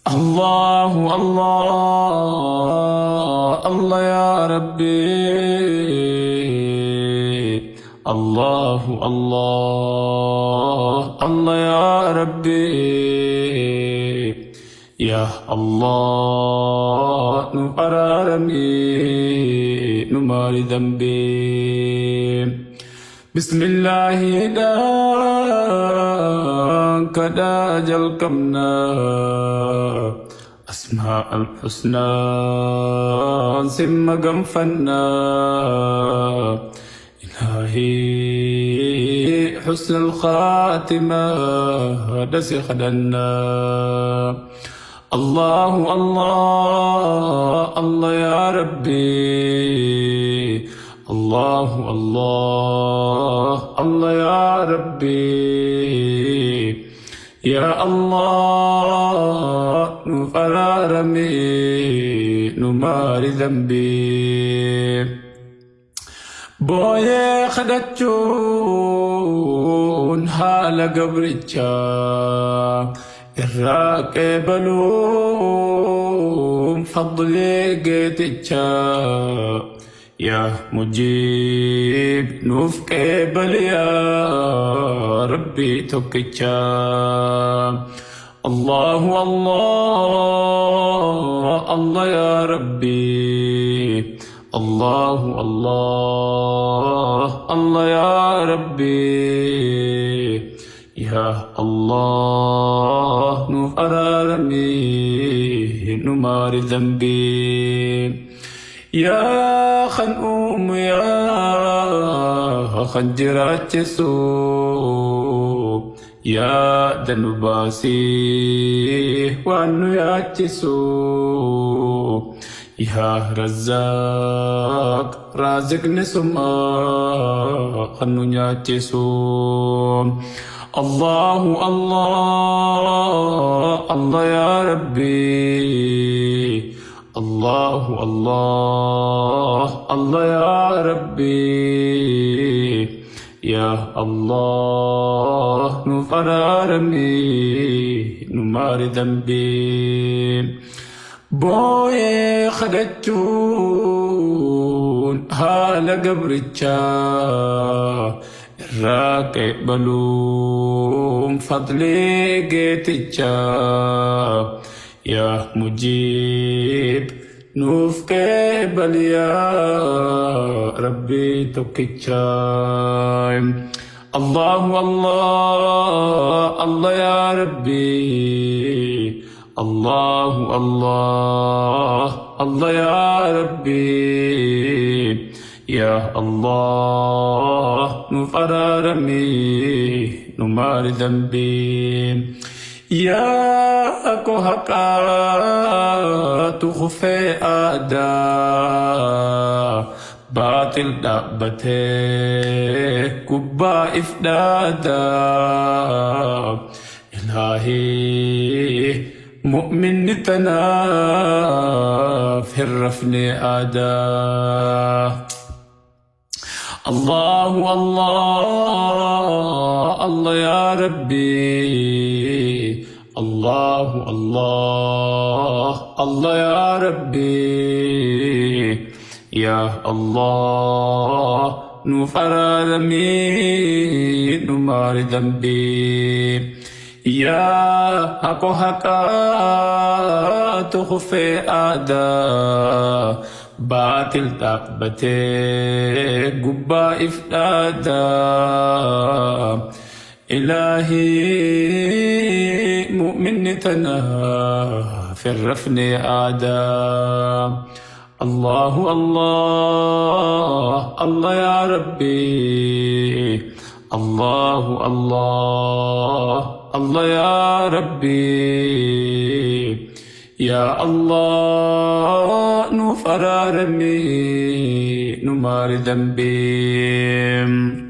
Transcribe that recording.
الله الله الله يا ربي، الله الله الله يا ربي، يا الله نقرارمي نماري ذنبي. بسم الله دا كدا جلكمنا أسماء الحسنى سم قنفنا إلهي حسن الخاتمة دس خدنا. الله الله الله يا ربي، الله الله الله يا ربي، يا الله نفرارمي نماري ذنبي. بويا خدتشون حال قبرتشا الراكي بلوم فضلي قيتشا، يا مجيب نوف قبل يا ربي توكيتشا. الله الله الله يا ربي، الله الله الله يا ربي، يا الله نوف أرارمي نماري ذنبي. يا خنوم يا خنجرات سو، يا دنباسي وانو يا سو، يا رزاق رازق نسما خنو يا سو. الله الله الله يا ربي، الله الله الله يا ربي، يا الله نفرارمي نماري ذنبي. بوي خدتشون هال قبرتشا الراكي بلوم فضلي قيتشا، يا مجيب نوف قبل يا ربي توكيتشا. الله الله الله يا ربي، الله الله الله يا ربي، يا الله نفرارمي نماري ذنبي. يا كوهكا تخفي آدا باطل دابته كبا إفدادا، إلهي مؤمن نتنا في الرفن آدا. الله الله الله يا ربي، الله الله الله يا ربي، يا الله نفرارمي نماري ذنبي. يا هكو هكا تخفي آدا باطل تقبته قبا إفدادا، إلهي مؤمن نتنا في الرفن آدا. الله الله الله يا ربي، الله الله الله يا ربي، يا الله نفرارمي نماري ذنبي.